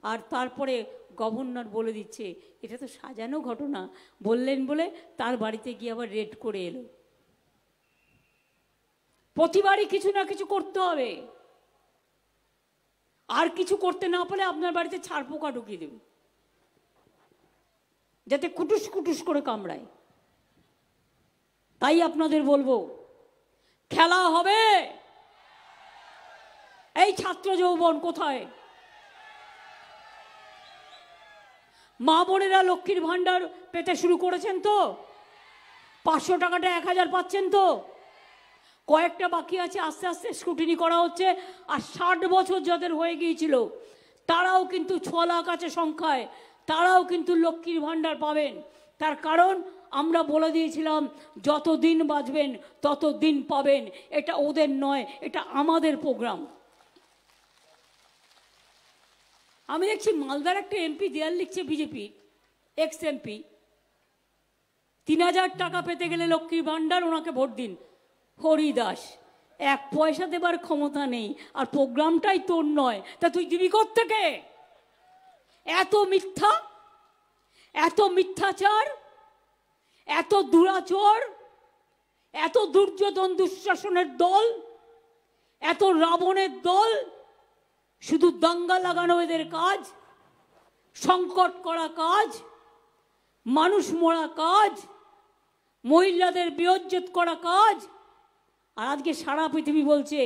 আর তারপরে গভর্নর বলে দিচ্ছে এটা তো সাজানো ঘটনা, বললেন বলে তার বাড়িতে গিয়ে আবার রেড করে এলো। প্রতিবারই কিছু না কিছু করতে হবে, আর কিছু করতে না পারলে আপনার বাড়িতে ছাড় পোকা ঢুকিয়ে দেবে, যাতে কুটুস কুটুস করে কামড়ায়। তাই আপনাদের বলবো, খেলা হবে। এই ছাত্র যৌবন কোথায়? মা বোনেরা লক্ষ্মীর ভান্ডার পেতে শুরু করেছেন তো? 500 টাকাটা 1000 পাচ্ছেন তো? কয়েকটা বাকি আছে, আস্তে আস্তে স্ক্রুটিনি করা হচ্ছে। আর 60 বছর যাদের হয়ে গিয়েছিল তারাও কিন্তু 6 লাখ আছে সংখ্যায়, তারাও কিন্তু লক্ষ্মীর ভান্ডার পাবেন। তার কারণ আমরা বলে দিয়েছিলাম যতদিন বাঁচবেন ততদিন পাবেন। এটা ওদের নয়, এটা আমাদের প্রোগ্রাম। আমি দেখছি মালদার একটা এমপি দেয়াল লিখছে, বিজেপির এক্স এমপি, 3000 টাকা পেতে গেলে লক্ষ্মীর ভান্ডার, ওনাকে ভোট দিন। হরিদাস, 1 পয়সা দেবার ক্ষমতা নেই, আর প্রোগ্রামটাই তোর নয়, তা তুই দিবি কোত্থেকে? এত মিথ্যা, এত মিথ্যাচার, এত দুরাচর, এত দুর্যোধন দুঃশাসনের দল, এত রাবণের দল। শুধু দাঙ্গা লাগানো এদের কাজ, সংকট করা কাজ, মানুষ মরা কাজ, মহিলাদের বিয়োজ্জত করা কাজ। আর আজকে সারা পৃথিবী বলছে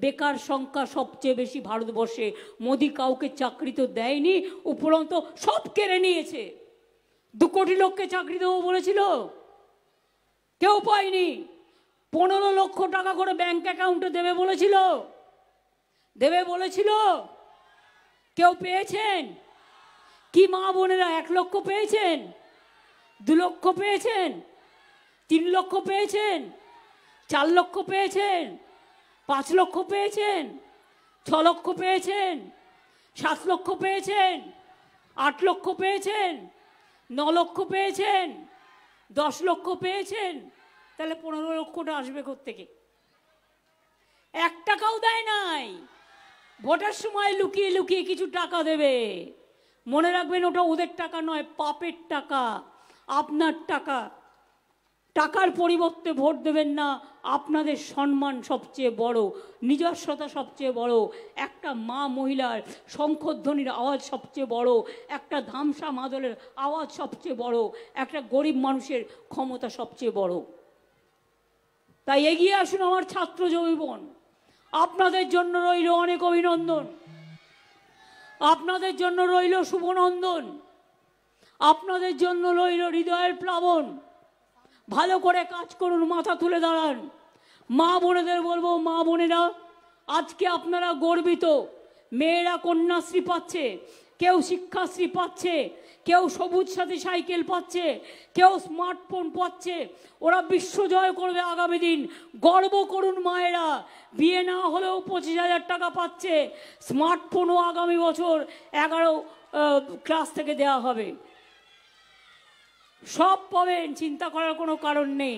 বেকার সংখ্যা সবচেয়ে বেশি ভারতবর্ষে। মোদি কাউকে চাকরি তো দেয়নি, উপরন্ত সব কেড়ে নিয়েছে। 2 কোটি লোককে চাকরি দেবো বলেছিল, কেউ পায়নি। 15 লক্ষ টাকা করে ব্যাংক অ্যাকাউন্টে দেবে বলেছিল, কেউ পেয়েছেন? কি মা বোনেরা 1 লক্ষ পেয়েছেন? 2 লক্ষ পেয়েছেন? 3 লক্ষ পেয়েছেন? 4 লক্ষ পেয়েছেন? 5 লক্ষ পেয়েছেন? 6 লক্ষ পেয়েছেন? 7 লক্ষ পেয়েছেন? 8 লক্ষ পেয়েছেন? 9 লক্ষ পেয়েছেন? 10 লক্ষ পেয়েছেন? তাহলে 15 লক্ষটা আসবে কোত্থেকে? 1 টাকাও দেয় নাই। ভোটের সময় লুকিয়ে লুকিয়ে কিছু টাকা দেবে। মনে রাখবেন, ওটা ওদের টাকা নয়, পাপের টাকা, আপনার টাকা। টাকার পরিবর্তে ভোট দেবেন না। আপনাদের সম্মান সবচেয়ে বড়, নিজস্বতা সবচেয়ে বড়, একটা মা মহিলার শঙ্খধ্বনির আওয়াজ সবচেয়ে বড়, একটা ধামসা মাদলের আওয়াজ সবচেয়ে বড়, একটা গরিব মানুষের ক্ষমতা সবচেয়ে বড়। তাই এগিয়ে আসুন আমার ছাত্র যৌবন। আপনাদের জন্য রইল অনেক অভিনন্দন, আপনাদের জন্য রইল শুভনন্দন, আপনাদের জন্য রইল হৃদয়ের প্লাবন। ভালো করে কাজ করুন, মাথা তুলে দাঁড়ান। মা বোনেদের বলবো, মা বোনেরা আজকে আপনারা গর্বিত। মেয়েরা কন্যাশ্রী পাচ্ছে, কেউ শিক্ষাশ্রী পাচ্ছে, কেউ সবুজ সাথী সাইকেল পাচ্ছে, কেউ স্মার্টফোন পাচ্ছে। ওরা বিশ্বজয় করবে আগামী দিন। গর্ব করুন মায়েরা। বিয়ে না হলেও 25,000 টাকা পাচ্ছে। স্মার্টফোনও আগামী বছর 11 ক্লাস থেকে দেওয়া হবে। সব পাবেন, চিন্তা করার কোনো কারণ নেই।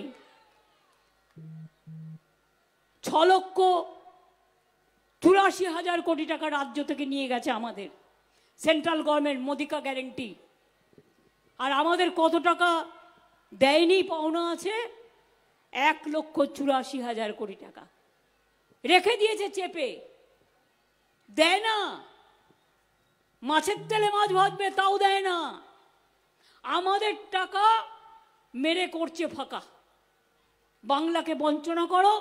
6,84,000 কোটি টাকা রাজ্য থেকে নিয়ে গেছে আমাদের সেন্ট্রাল গভর্নমেন্ট, মোদিকা গ্যারেন্টি। আর আমাদের কত টাকা দেয়নি, পাওনা আছে? 1,84,000 কোটি টাকা রেখে দিয়েছে চেপে, দেয় না। মাছের তেলে মাছ ভাজবে, তাও দেয় না। আমাদের টাকা মেরে করছে ফাঁকা। বাংলাকে বঞ্চনা করো,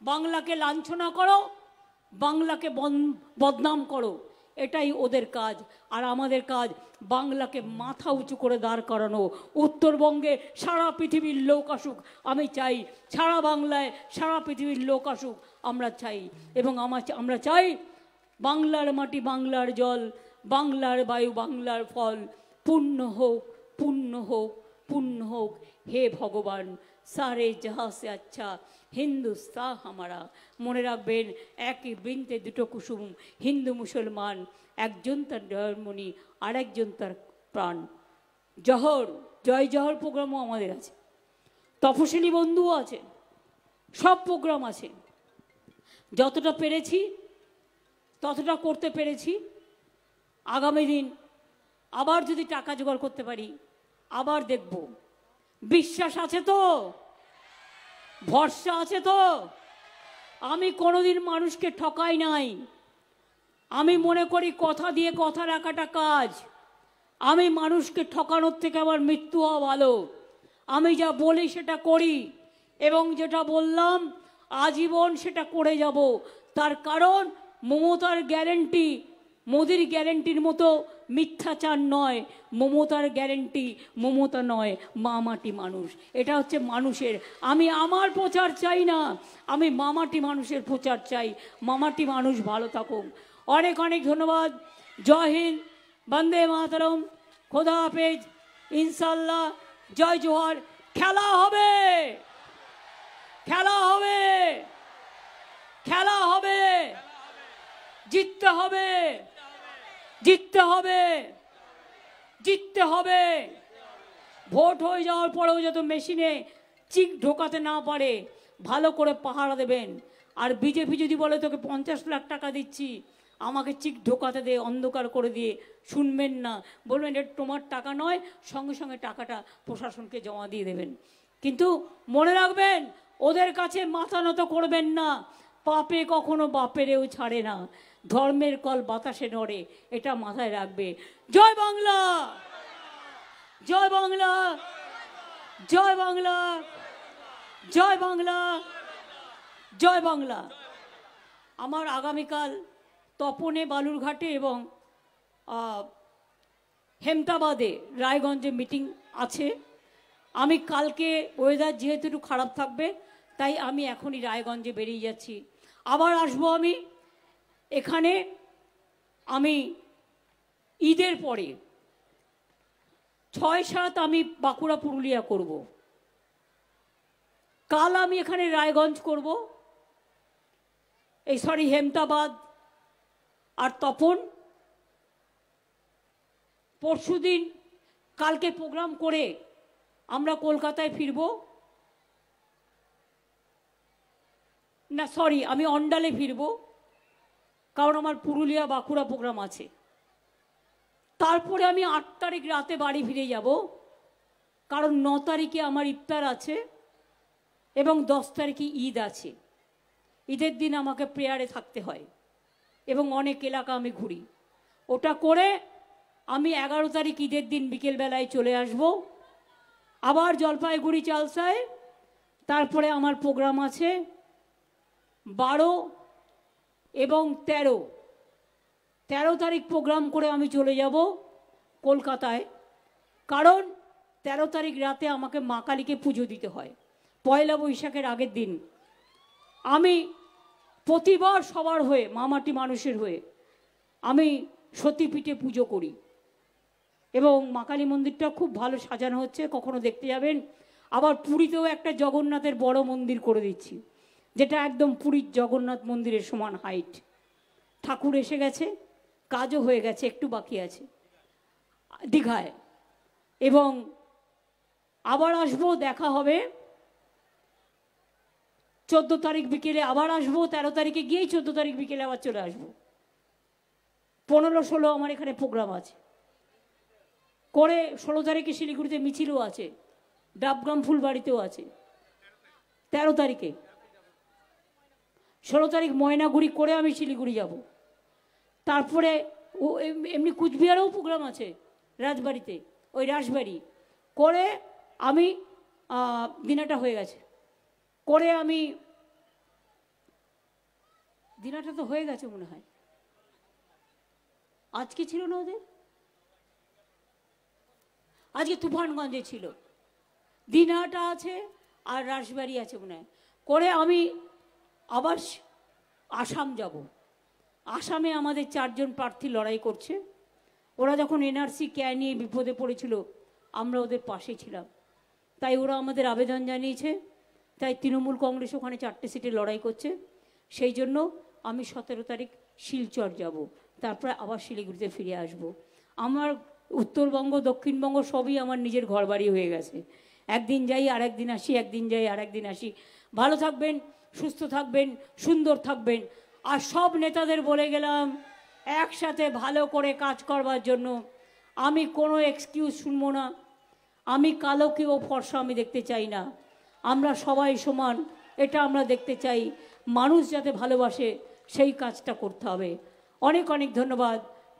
বাংলাকে লাঞ্ছনা করো, বাংলাকে বদনাম করো, এটাই ওদের কাজ। আর আমাদের কাজ বাংলাকে মাথা উঁচু করে দাঁড় করানো। উত্তরবঙ্গে সারা পৃথিবীর লোক আসুক, আমি চাই। সারা বাংলায় সারা পৃথিবীর লোক আসুক, আমরা চাই। এবং আমরা চাই বাংলার মাটি, বাংলার জল, বাংলার বায়ু, বাংলার ফল পূর্ণ হোক, পূর্ণ হোক, পূর্ণ হোক। হে ভগবান, সারে জাহা সে আচ্ছা হিন্দুস্তান হামারা। মনে রাখবেন, একই বৃন্তে 2 কুসুম। হিন্দু মুসলমান, একজন তার জয়মণি, আরেকজন তার প্রাণ। জহর, জয় জহর প্রোগ্রামও আমাদের আছে, তপশিলি বন্ধুও আছে, সব প্রোগ্রাম আছে। যতটা পেরেছি ততটা করতে পেরেছি। আগামী দিন আবার যদি টাকা জোগাড় করতে পারি, আবার দেখব। বিশ্বাস আছে তো? ভরসা আছে তো? আমি কোনোদিন মানুষকে ঠকাই নাই। আমি মনে করি কথা দিয়ে কথা রাখাটা কাজ। আমি মানুষকে ঠকানোর থেকে আমার মৃত্যু হওয়া ভালো। আমি যা বলি সেটা করি, এবং যেটা বললাম আজীবন সেটা করে যাব। তার কারণ মমতার গ্যারেন্টি মোদির গ্যারেন্টির মতো মিথ্যাচার নয়। মমতার গ্যারেন্টি মমতা নয়, মা মাটি মানুষ। এটা হচ্ছে মানুষের। আমি আমার প্রচার চাই না, আমি মামাটি মানুষের প্রচার চাই। মামাটি মানুষ ভালো থাকুক। অনেক অনেক ধন্যবাদ। জয় হিন্দ, বন্দে মাতরম, খোদা হাফেজ, ইনশাল্লাহ, জয় জোহার। খেলা হবে, খেলা হবে, খেলা হবে, জিততে হবে, জিততে হবে, জিততে হবে। ভোট হয়ে যাওয়ার পরেও যত মেশিনে চিক ঢোকাতে না পারে ভালো করে পাহারা দেবেন। আর বিজেপি যদি বলে তোকে 50 লাখ টাকা দিচ্ছি, আমাকে চিক ঢোকাতে দে, অন্ধকার করে দিয়ে, শুনবেন না, বলবেন এটা তোমার টাকা নয়, সঙ্গে সঙ্গে টাকাটা প্রশাসনকে জমা দিয়ে দেবেন। কিন্তু মনে রাখবেন, ওদের কাছে মাথা নত করবেন না। পাপে কখনো বাপেরেও ছাড়ে না, ধর্মের কল বাতাসে নড়ে, এটা মাথায় রাখবে। জয় বাংলা, জয় বাংলা, জয় বাংলা, জয় বাংলা, জয় বাংলা। আমার আগামীকাল তপনে, বালুরঘাটে এবং হেমতাবাদে, রায়গঞ্জে মিটিং আছে। আমি কালকে ওয়েদার যেহেতু একটু খারাপ থাকবে, তাই আমি এখনই রায়গঞ্জে বেরিয়ে যাচ্ছি। আবার আসবো আমি এখানে। আমি ঈদের পরে 6-7 আমি বাঁকুড়া, পুরুলিয়া করব। কাল আমি এখানে রায়গঞ্জ করব, হেমতাবাদ আর তপন। পরশুদিন, কালকে প্রোগ্রাম করে আমরা কলকাতায় ফিরব। না সরি, আমি অন্ডালে ফিরব, কারণ আমার পুরুলিয়া বাঁকুড়া প্রোগ্রাম আছে। তারপরে আমি 8 তারিখ রাতে বাড়ি ফিরে যাব, কারণ 9 তারিখে আমার ইফতার আছে এবং 10 তারিখে ঈদ আছে। ঈদের দিন আমাকে প্রেয়ারে থাকতে হয় এবং অনেক এলাকা আমি ঘুরি। ওটা করে আমি 11 তারিখ ঈদের দিন বিকেলবেলায় চলে আসব আবার জলপাইগুড়ি চালসায়। তারপরে আমার প্রোগ্রাম আছে 12 এবং 13 তারিখ প্রোগ্রাম করে আমি চলে যাব কলকাতায়, কারণ 13 তারিখ রাতে আমাকে মা কালীকে পুজো দিতে হয়, পয়লা বৈশাখের আগের দিন। আমি প্রতিবার সবার হয়ে, মামাটি মানুষের হয়ে আমি সতীপীঠে পুজো করি এবং মা কালী মন্দিরটা খুব ভালো সাজানো হচ্ছে, কখনো দেখতে যাবেন। আবার পুরীতেও একটা জগন্নাথের বড় মন্দির করে দিচ্ছি, যেটা একদম পুরীর জগন্নাথ মন্দিরের সমান হাইট। ঠাকুর এসে গেছে, কাজও হয়ে গেছে, একটু বাকি আছে দীঘায়। এবং আবার আসবো, দেখা হবে 14 তারিখ বিকেলে আবার আসবো, 13 তারিখে গিয়েই 14 তারিখ বিকেলে আবার চলে আসবো। 15-16 আমার এখানে প্রোগ্রাম আছে করে। 16 তারিখে শিলিগুড়িতে মিছিলও আছে, ডাবগ্রাম ফুলবাড়িতেও আছে। 13 তারিখে, 16 তারিখ ময়নাগুড়ি করে আমি শিলিগুড়ি যাব। তারপরে এমনি কুচবিহারেও প্রোগ্রাম আছে, রাজবাড়িতে, ওই রাসবাড়ি করে আমি দিনাটা হয়ে গেছে করে আমি, দিনাটা তো হয়ে গেছে মনে হয়, আজকে ছিল না ওদের, আজকে তুফানগঞ্জে ছিল। দিনাটা আছে আর রাসবাড়ি আছে মনে হয়, করে আমি আবার আসাম যাব। আসামে আমাদের 4 জন প্রার্থী লড়াই করছে। ওরা যখন এনআরসি ক্যা নিয়ে বিপদে পড়েছিল, আমরা ওদের পাশে ছিলাম, তাই ওরা আমাদের আবেদন জানিয়েছে। তাই তৃণমূল কংগ্রেস ওখানে 4টে সিটে লড়াই করছে। সেই জন্য আমি 17 তারিখ শিলচর যাব, তারপরে আবার শিলিগুড়িতে ফিরে আসব। আমার উত্তরবঙ্গ, দক্ষিণবঙ্গ সবই আমার নিজের ঘরবাড়ি হয়ে গেছে। একদিন যাই আর একদিন আসি, একদিন যাই আর একদিন আসি। ভালো থাকবেন, সুস্থ থাকবেন, সুন্দর থাকবেন। আর সব নেতাদের বলে গেলাম, একসাথে ভালো করে কাজ করবার জন্য। আমি কোনো এক্সকিউজ শুনবো না। আমি কালো কেউ ফর্সা আমি দেখতে চাই না, আমরা সবাই সমান, এটা আমরা দেখতে চাই। মানুষ যাতে ভালোবাসে সেই কাজটা করতে হবে। অনেক অনেক ধন্যবাদ,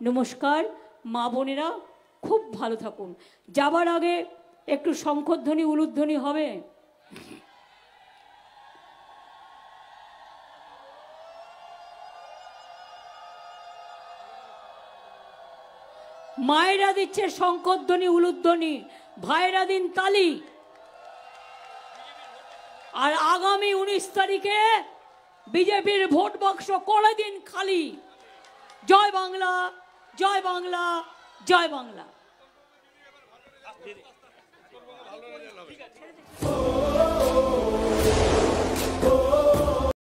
নমস্কার। মা বোনেরা খুব ভালো থাকুন। যাবার আগে একটু শঙ্খধ্বনি, উলুধ্বনি হবে। মায়েরা দিচ্ছে শঙ্খধ্বনি, উলুধ্বনি, ভাইরা দিন তালি। আর আগামী 19 তারিখে বিজেপির ভোট বাক্স করে দিন খালি। জয় বাংলা, জয় বাংলা, জয় বাংলা। Oh